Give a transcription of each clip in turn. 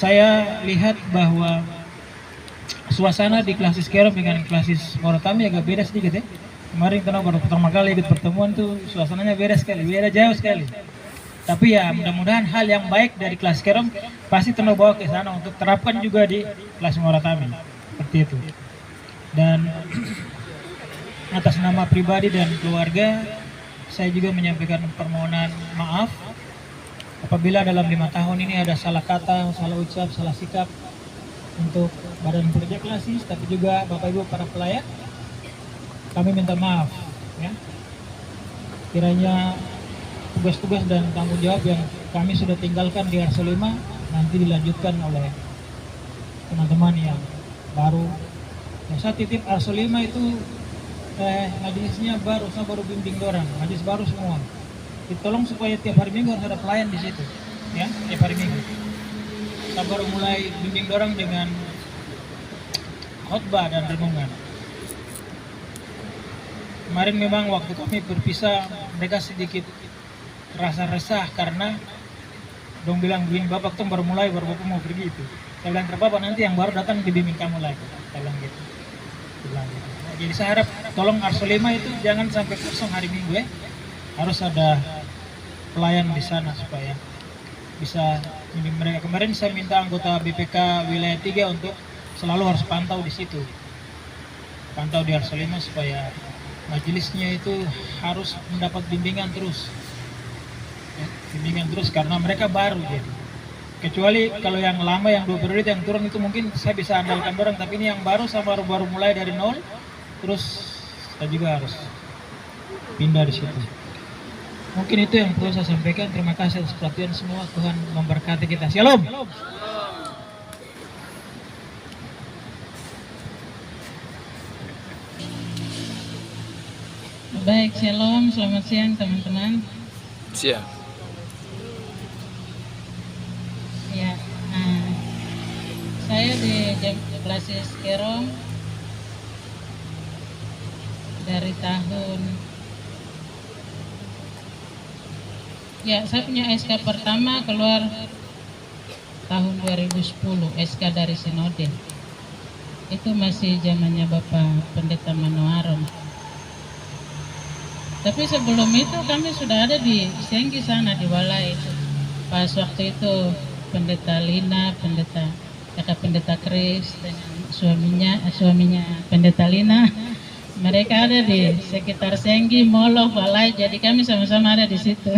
saya lihat bahwa suasana di Klasis Kerom dengan Klasis Moratami agak beda sedikit ya. Kemarin kita baru pertama kali ikut pertemuan tuh suasananya beda sekali, beda jauh sekali. Tapi ya mudah-mudahan hal yang baik dari Klasis Kerom pasti Tono bawa ke sana untuk terapkan juga di Klasis Moratami. Seperti itu. Dan atas nama pribadi dan keluarga, saya juga menyampaikan permohonan maaf apabila dalam 5 tahun ini ada salah kata, salah ucap, salah sikap untuk Badan Kerja Klasis, tapi juga Bapak Ibu para pelayan. Kami minta maaf ya. Kiranya tugas-tugas dan tanggung jawab yang kami sudah tinggalkan di Arso 5 nanti dilanjutkan oleh teman-teman yang baru. Yang saya titip Arso 5 itu majelisnya baru, saya baru bimbing dorang, majelis baru semua. Ditolong supaya tiap hari minggu harus ada pelayan di situ, ya, tiap hari minggu. Kita baru mulai bimbing dorang dengan khotbah dan renungan. Kemarin memang waktu kami berpisah, mereka sedikit rasa resah karena dong bilang begini, Bapak tuh baru mulai, baru Bapak mau pergi itu. Saya bilang, Bapak nanti yang baru datang dibimbing kamu lagi. Saya bilang gitu. Jadi saya harap tolong Arso 5 itu jangan sampai kosong hari Minggu ya. Harus ada pelayan di sana supaya bisa bimbing mereka. Kemarin saya minta anggota BPK wilayah 3 untuk selalu harus pantau di situ. Pantau di Arso 5 supaya majelisnya itu harus mendapat bimbingan terus. Ya, bimbingan terus karena mereka baru jadi. Kecuali kalau yang lama yang 2 periode yang turun itu mungkin saya bisa andalkan orang, tapi ini yang baru saya baru mulai dari nol, terus saya juga harus pindah di situ. Mungkin itu yang perlu saya sampaikan. Terima kasih atas perhatian semua. Tuhan memberkati kita. Shalom. Baik, shalom. Selamat siang teman-teman. Siang. Ya, saya di Klasis Kerom dari tahun, ya saya punya SK pertama keluar tahun 2010, SK dari Sinode. Itu masih zamannya Bapak Pendeta Manoaron. Tapi sebelum itu kami sudah ada di Senggi sana di Walai. Pas waktu itu Pendeta Lina, kakak Pendeta Kris dengan suaminya Pendeta Lina, mereka ada di sekitar Senggi, Moloh, Walai, jadi kami sama-sama ada di situ.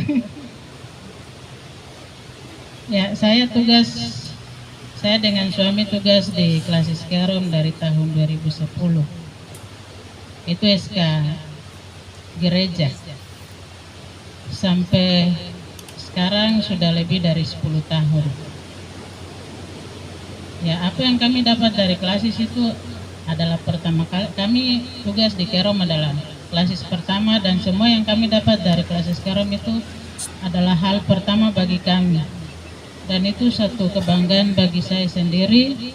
Ya, saya dengan suami tugas di Klasis Kerom dari tahun 2010. Itu SK gereja. Sampai sekarang sudah lebih dari 10 tahun. Ya, apa yang kami dapat dari Klasis itu adalah pertama kali kami tugas di Kerom adalah Klasis pertama, dan semua yang kami dapat dari Klasis Kerom itu adalah hal pertama bagi kami. Dan itu satu kebanggaan bagi saya sendiri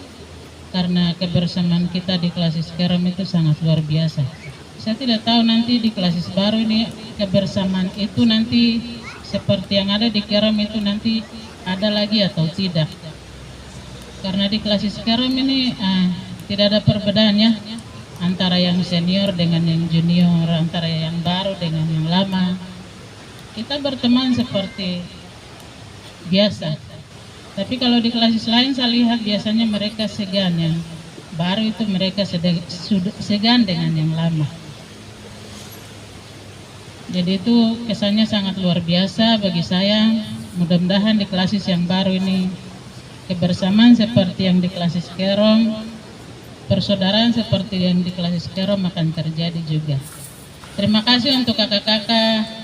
karena kebersamaan kita di Klasis Kerom itu sangat luar biasa. Saya tidak tahu nanti di Klasis baru ini kebersamaan itu nanti seperti yang ada di Kerom itu nanti ada lagi atau tidak. Karena di Klasis Kerom ini tidak ada perbedaannya antara yang senior dengan yang junior, antara yang baru dengan yang lama. Kita berteman seperti biasa. Tapi kalau di Klasis lain saya lihat biasanya mereka segan, yang baru itu mereka segan dengan yang lama. Jadi itu kesannya sangat luar biasa bagi saya. Mudah-mudahan di Klasis yang baru ini kebersamaan seperti yang di Klasis Kerom, persaudaraan seperti yang di Klasis Kerom akan terjadi juga. Terima kasih untuk kakak-kakak,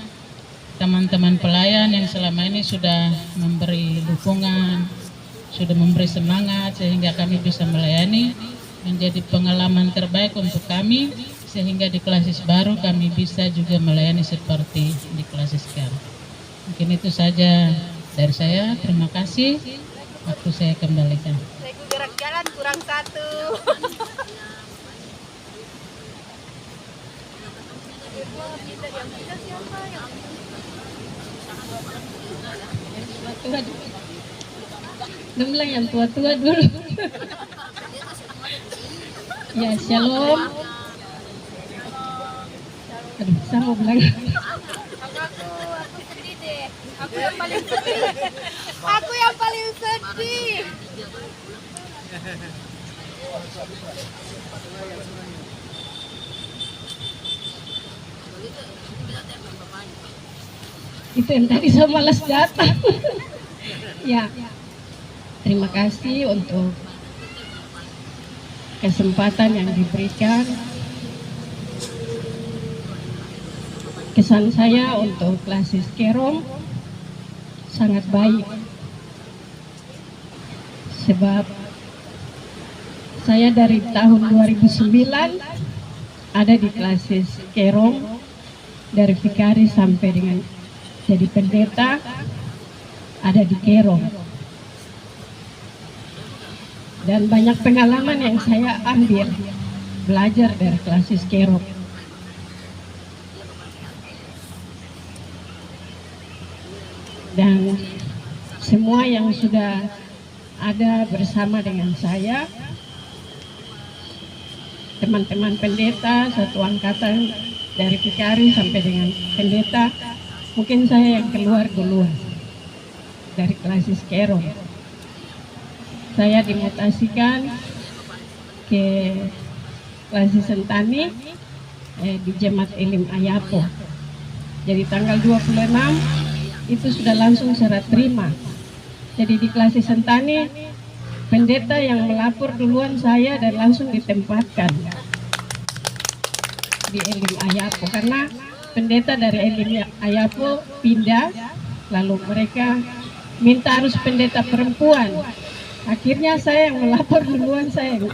teman-teman pelayan yang selama ini sudah memberi dukungan, sudah memberi semangat sehingga kami bisa melayani, menjadi pengalaman terbaik untuk kami, sehingga di Klasis baru kami bisa juga melayani seperti di Klasis Kerom. Mungkin itu saja dari saya. Terima kasih. Waktu saya kembalikan. Saya gerak jalan kurang satu. Dong bilang yang tua-tua dulu. Ya, shalom. Aduh, saya mau bilang. Aku sedih deh. Aku yang paling sedih. Aku yang paling sedih. Itu yang tadi saya malas datang. Ya, terima kasih untuk kesempatan yang diberikan. Kesan saya untuk klasis Kerom sangat baik. Sebab saya dari tahun 2009 ada di klasis Kerom, dari vikari sampai dengan jadi pendeta ada di Kerom. Dan banyak pengalaman yang saya ambil belajar dari klasis Kerom. Dan semua yang sudah ada bersama dengan saya, teman-teman pendeta, satu angkatan dari vikari sampai dengan pendeta, mungkin saya yang keluar duluan dari klasis Kerom. Saya dimutasikan ke klasis Sentani di Jemaat Elim Ayapo. Jadi tanggal 26 itu sudah langsung serah terima. Jadi di klasis Sentani pendeta yang melapor duluan saya dan langsung ditempatkan di Elim Ayapo, karena pendeta dari Elim Ayapo pindah, lalu mereka minta harus pendeta perempuan. Akhirnya saya yang melapor duluan, saya yang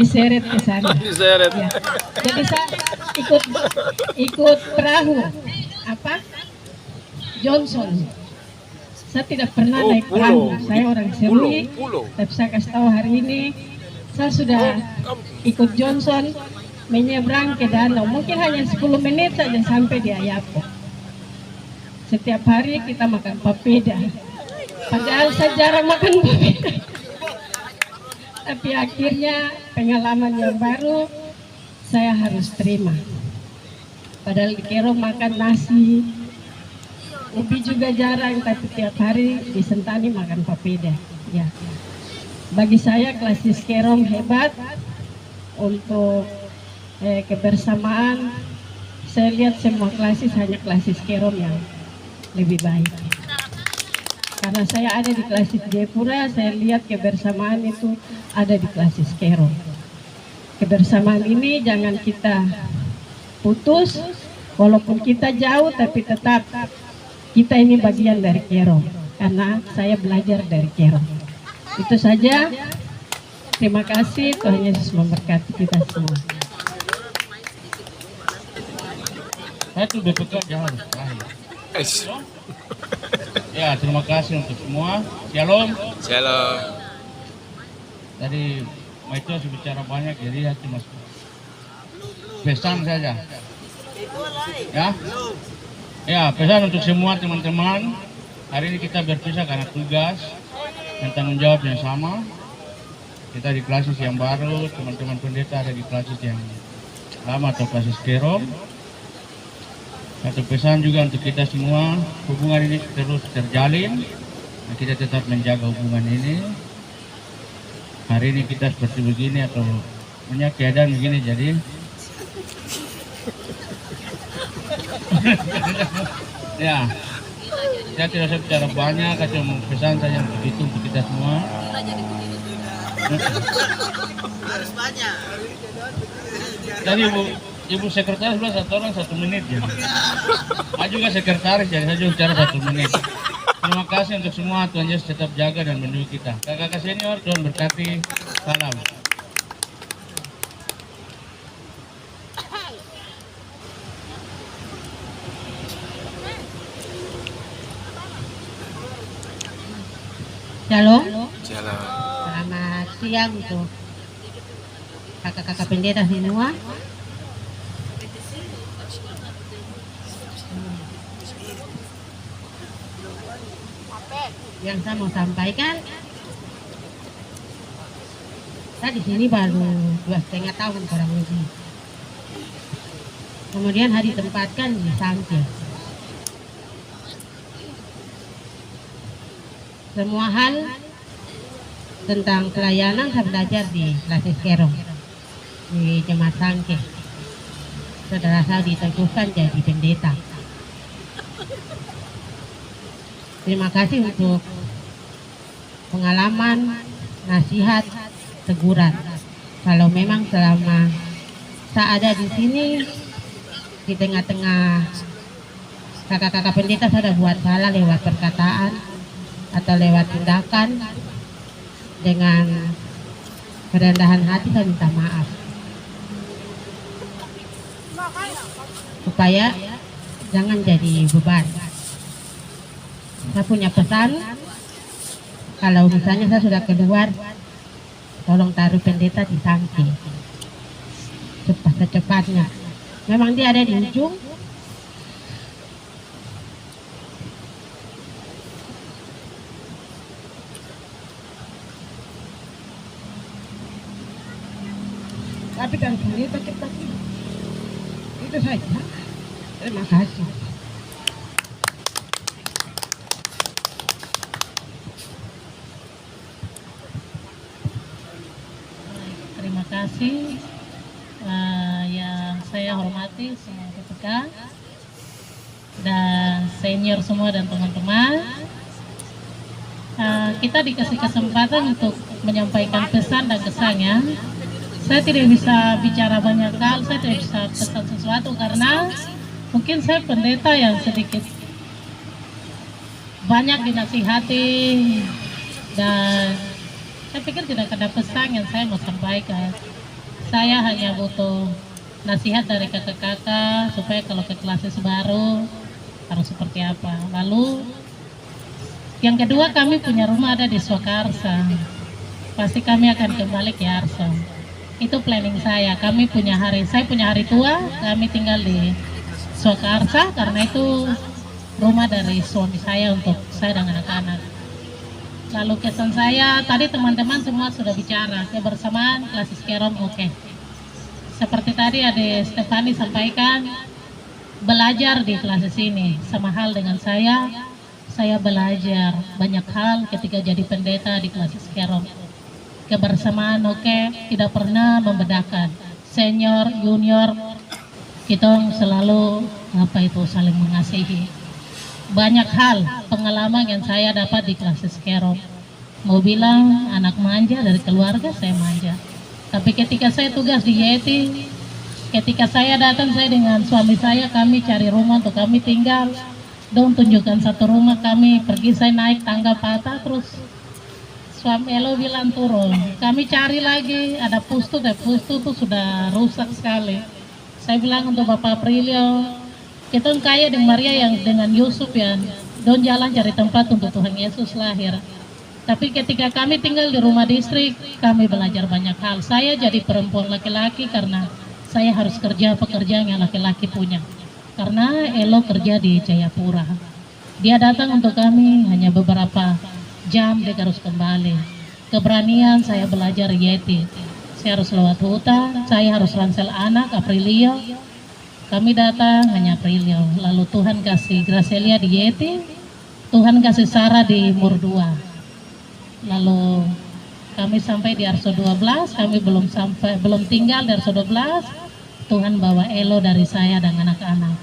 diseret ke sana. Ya. Jadi saya ikut perahu apa? Johnson. Saya tidak pernah naik perahu. Saya orang Serui, tapi saya kasih tahu hari ini saya sudah ikut Johnson menyeberang ke danau. Mungkin hanya 10 menit saja sampai di Ayapo. Setiap hari kita makan papeda. Padahal saya jarang makan papeda. Tapi akhirnya pengalaman yang baru saya harus terima. Padahal di Kerom makan nasi, ubi juga jarang, tapi tiap hari di Sentani makan papeda. Ya. Bagi saya klasis Kerom hebat untuk kebersamaan. Saya lihat semua klasis, hanya klasis Kerom yang lebih baik. Karena saya ada di klasis Jayapura, saya lihat kebersamaan itu ada di klasis Kerom. Kebersamaan ini jangan kita putus, walaupun kita jauh tapi tetap kita ini bagian dari Kerom. Karena saya belajar dari Kerom. Itu saja. Terima kasih, Tuhan Yesus memberkati kita semua. Saya tuh BPK jangan terakhir. Ya, terima kasih untuk semua. Shalom. Shalom. Tadi Maito sudah bicara banyak, jadi cuma pesan saja. Ya, ya pesan untuk semua teman-teman. Hari ini kita berpisah karena tugas dan tanggung jawab yang sama. Kita di klasis yang baru, teman-teman pendeta ada di klasis yang lama atau klasis Kerom. Satu pesan juga untuk kita semua, hubungan ini terus terjalin, dan kita tetap menjaga hubungan ini. Hari ini kita seperti begini atau punya keadaan begini, jadi ya, saya tidak usah bicara banyak, saya mau pesan saja untuk itu untuk kita semua. Harus banyak. Jadi Ibu sekretaris bilang 1 orang 1 menit ya. Saya juga sekretaris, jadi saya juga bicara 1 menit. Terima kasih untuk semua, Tuhan Yesus tetap jaga dan melindungi kita. Kakak-kakak senior, Tuhan berkati. Salam. Shalom. Shalom. Selamat siang untuk kakak-kakak pendeta semua. Yang saya mau sampaikan, Saya di sini baru 2,5 tahun kurang lebih. Kemudian saya ditempatkan di Sangke. Semua hal tentang pelayanan saya belajar di Klasis Kerong di Jemaat Sangke. Saudara saya diteguhkan jadi pendeta. Terima kasih untuk pengalaman, nasihat, teguran. Kalau memang selama saya ada di sini, di tengah-tengah kakak-kakak pendeta saya sudah buat salah lewat perkataan atau lewat tindakan, dengan kerendahan hati saya minta maaf. Supaya jangan jadi beban. Saya punya pesan, kalau misalnya saya sudah keluar, tolong taruh pendeta di samping cepat-cepatnya. Memang dia ada di ujung, tapi kan pendeta cepat itu saja. Terima kasih. Terima kasih yang saya hormati semua PPK dan senior semua dan teman-teman. Kita dikasih kesempatan untuk menyampaikan pesan dan kesannya. Saya tidak bisa bicara banyak hal, saya tidak bisa pesan sesuatu karena mungkin saya pendeta yang sedikit banyak dinasihati, dan saya pikir tidak ada pesan yang saya mau sampaikan. Saya hanya butuh nasihat dari kakak-kakak supaya kalau ke kelas baru harus seperti apa. Lalu yang kedua, kami punya rumah ada di Swakarsa. Pasti kami akan kembali ke Arso. Itu planning saya. Saya punya hari tua, kami tinggal di Swakarsa karena itu rumah dari suami saya untuk saya dan anak-anak. Lalu kesan saya, tadi teman-teman semua sudah bicara, kebersamaan Klasis Kerong oke. Seperti tadi Ade Stefani sampaikan, belajar di Klasis ini sama hal dengan saya belajar banyak hal ketika jadi pendeta di Klasis Kerong. Kebersamaan oke, tidak pernah membedakan senior, junior, kita selalu saling mengasihi. Banyak hal pengalaman yang saya dapat di Klasis Kerong. Mau bilang anak manja dari keluarga, saya manja. Tapi ketika saya tugas di Yeti, ketika saya datang, saya dengan suami saya, kami cari rumah untuk kami tinggal. Dong tunjukkan satu rumah, kami pergi, saya naik tangga patah, terus suami Elo bilang turun. Kami cari lagi, ada pustu tuh sudah rusak sekali. Saya bilang untuk Bapak Aprilio, kita kaya dengan Maria yang dengan Yusuf ya, don jalan cari tempat untuk Tuhan Yesus lahir. Tapi ketika kami tinggal di rumah distrik, kami belajar banyak hal. Saya jadi perempuan laki-laki karena saya harus kerja pekerjaan yang laki-laki punya. Karena Elo kerja di Jayapura. Dia datang untuk kami hanya beberapa jam, dia harus kembali. Keberanian saya belajar Yeti. Saya harus lewat hutan, saya harus ransel anak, Aprilio. Kami datang hanya Aprilio. Lalu Tuhan kasih Gracelia di Yeti, Tuhan kasih Sarah di Murdua. Lalu kami sampai di Arso 12, kami belum tinggal di Arso 12. Tuhan bawa Elo dari saya dan anak-anak.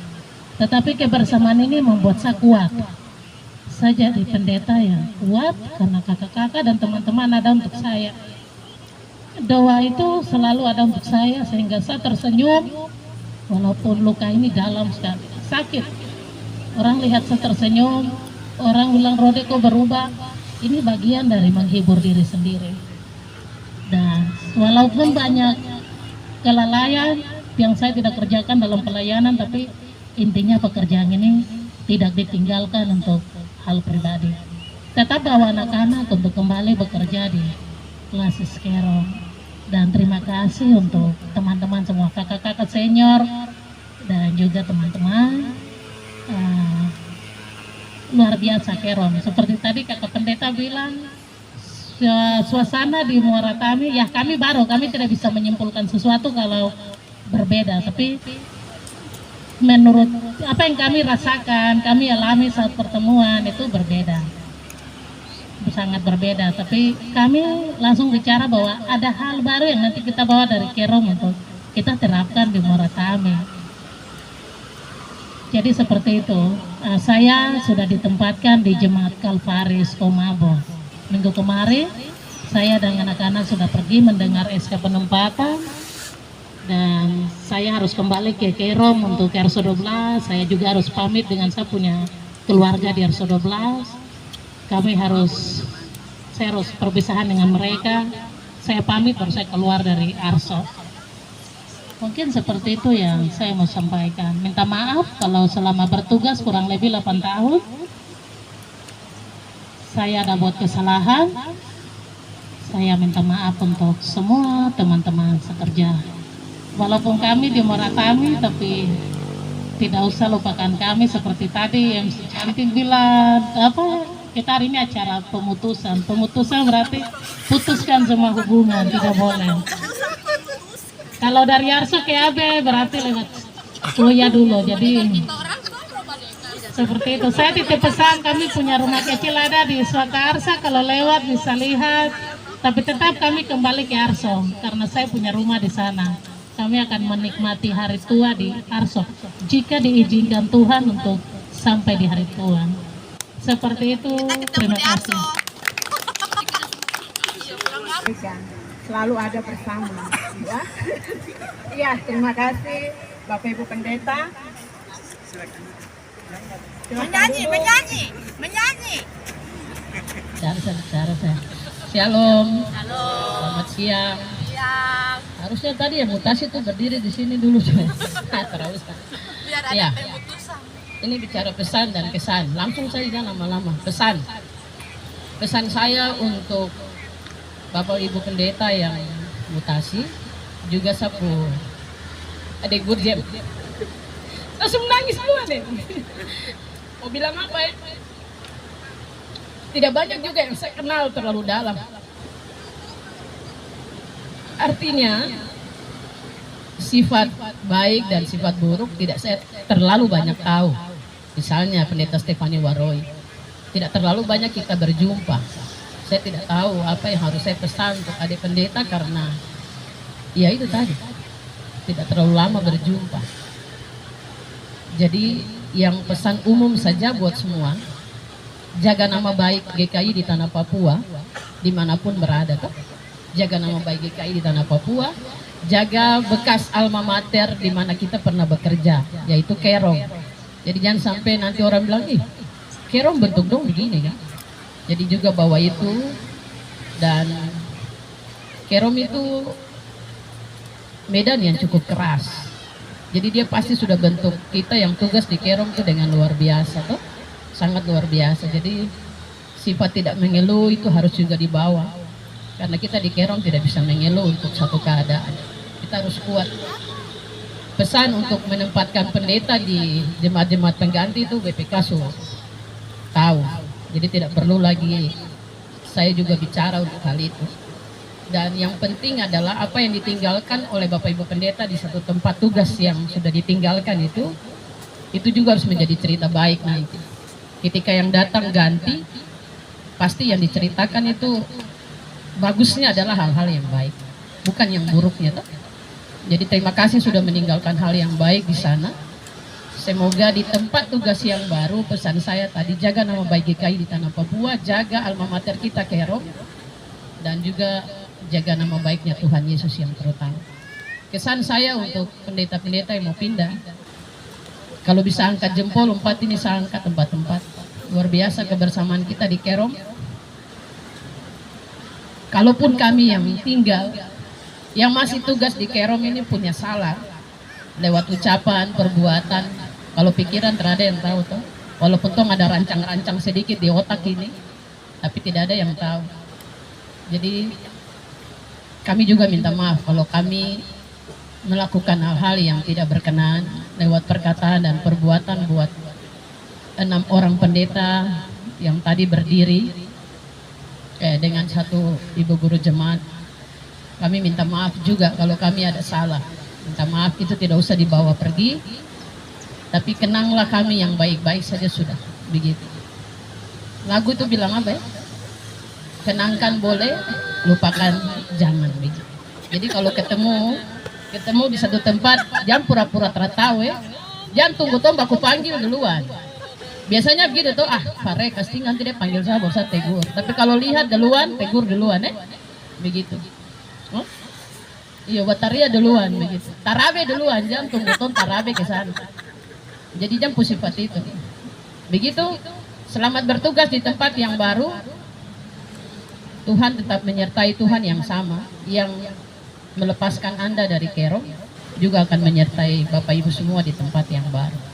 Tetapi kebersamaan ini membuat saya kuat. Saya jadi pendeta yang kuat karena kakak-kakak dan teman-teman ada untuk saya. Doa itu selalu ada untuk saya sehingga saya tersenyum walaupun luka ini dalam sekali, sakit. Orang lihat saya tersenyum, orang bilang Rode kok berubah. Ini bagian dari menghibur diri sendiri. Dan walaupun banyak kelalaian yang saya tidak kerjakan dalam pelayanan, tapi intinya pekerjaan ini tidak ditinggalkan untuk hal pribadi. Tetap bawa anak-anak untuk kembali bekerja di Klasis Kerong. Dan terima kasih untuk teman-teman semua, kakak-kakak senior dan juga teman-teman luar biasa Kerong. Seperti tadi kakak pendeta bilang, suasana di Muara Tami, ya kami tidak bisa menyimpulkan sesuatu kalau berbeda, tapi menurut apa yang kami rasakan, kami alami saat pertemuan itu berbeda, sangat berbeda. Tapi kami langsung bicara bahwa ada hal baru yang nanti kita bawa dari Kerom untuk kita terapkan di Muara Tami. Jadi seperti itu. Saya sudah ditempatkan di Jemaat Kalvaris Komabo. Minggu kemarin saya dan anak-anak sudah pergi mendengar SK penempatan, dan saya harus kembali ke Kerom untuk RSO 12. Saya juga harus pamit dengan saya punya keluarga di RSO 12. Saya harus perpisahan dengan mereka. Saya pamit baru saya keluar dari ARSO. Mungkin seperti itu yang saya mau sampaikan. Minta maaf kalau selama bertugas kurang lebih 8 tahun saya ada buat kesalahan. Saya minta maaf untuk semua teman-teman sekerja. Walaupun kami di Muara Tami, tapi tidak usah lupakan kami. Seperti tadi yang cantik bilang, kita hari ini acara pemutusan. Pemutusan berarti putuskan semua hubungan, tidak boleh. Kalau dari Arso ke AB berarti lewat Kuya dulu. Jadi seperti itu. Saya titip pesan, kami punya rumah kecil ada di Swakarsa, kalau lewat bisa lihat. Tapi tetap kami kembali ke Arso karena saya punya rumah di sana. Kami akan menikmati hari tua di Arso jika diizinkan Tuhan untuk sampai di hari tua. Seperti itu. Terima kasih. Selalu ada bersama, ya. Iya, terima kasih Bapak Ibu Pendeta. Menyanyi. Bicara saya. Shalom. Selamat siang. Harusnya tadi yang mutasi tuh berdiri di sini dulu. Terus. Biar Ya. ada pemutusan. Ini bicara pesan dan kesan. Langsung saja lama-lama. Pesan saya untuk Bapak Ibu Pendeta yang mutasi, juga sapu adik Gurjem. Langsung nangis semua deh. Mau bilang apa ya? Tidak banyak juga yang saya kenal terlalu dalam. Artinya sifat baik dan sifat buruk tidak saya terlalu banyak tahu. Misalnya Pendeta Stefani Waroi, tidak terlalu banyak kita berjumpa. Saya tidak tahu apa yang harus saya pesan untuk adik pendeta karena ya itu tadi, tidak terlalu lama berjumpa. Jadi yang pesan umum saja buat semua, jaga nama baik GKI di tanah Papua dimanapun berada toh. Jaga nama baik GKI di tanah Papua, jaga bekas alma mater di mana kita pernah bekerja, yaitu Kerom. Jadi jangan sampai nanti orang bilang, ih Kerom bentuk dong begini kan. Jadi juga bawa itu, dan Kerom itu medan yang cukup keras. Jadi dia pasti sudah bentuk kita yang tugas di Kerom itu dengan luar biasa toh. Sangat luar biasa. Jadi sifat tidak mengeluh itu harus juga dibawa. Karena kita di Kerom tidak bisa mengeluh untuk satu keadaan. Kita harus kuat. Pesan untuk menempatkan pendeta di jemaat-jemaat pengganti itu BPK tahu. Jadi tidak perlu lagi saya juga bicara untuk hal itu. Dan yang penting adalah apa yang ditinggalkan oleh Bapak Ibu Pendeta di satu tempat tugas yang sudah ditinggalkan itu juga harus menjadi cerita baik nanti. Ketika yang datang ganti, pasti yang diceritakan itu bagusnya adalah hal-hal yang baik, bukan yang buruknya. Jadi terima kasih sudah meninggalkan hal yang baik di sana. Semoga di tempat tugas yang baru, pesan saya tadi, jaga nama baik GKI di tanah Papua, jaga alma mater kita Kerom, dan juga jaga nama baiknya Tuhan Yesus yang terutama. Kesan saya untuk pendeta-pendeta yang mau pindah, kalau bisa angkat jempol, ini saya angkat tempat-tempat. Luar biasa kebersamaan kita di Kerom. Kalaupun kami yang tinggal, yang masih tugas di Kerom ini punya salah, lewat ucapan, perbuatan, kalau pikiran terada yang tahu toh. Walaupun toh ada rancang-rancang sedikit di otak ini, tapi tidak ada yang tahu. Jadi kami juga minta maaf kalau kami melakukan hal-hal yang tidak berkenan lewat perkataan dan perbuatan buat 6 orang pendeta yang tadi berdiri. dengan satu ibu guru jemaat. Kami minta maaf juga kalau kami ada salah. Minta maaf itu tidak usah dibawa pergi, tapi kenanglah kami yang baik-baik saja sudah, begitu. Lagu itu bilang apa ya? Kenangkan boleh, lupakan jangan, begitu. Jadi kalau ketemu di satu tempat, jangan pura-pura tahu ya. Jangan tunggu baku panggil duluan. Biasanya begitu tuh, pare casting nanti dia panggil saya, baru saya tegur. Tapi kalau lihat duluan, tegur duluan begitu. Iya, bataria duluan begitu. Tarabe duluan, jangan tunggu tarabe ke sana. Jadi jangan sifat itu. Begitu, selamat bertugas di tempat yang baru. Tuhan tetap menyertai, Tuhan yang sama, yang melepaskan Anda dari Kero, juga akan menyertai Bapak Ibu semua di tempat yang baru.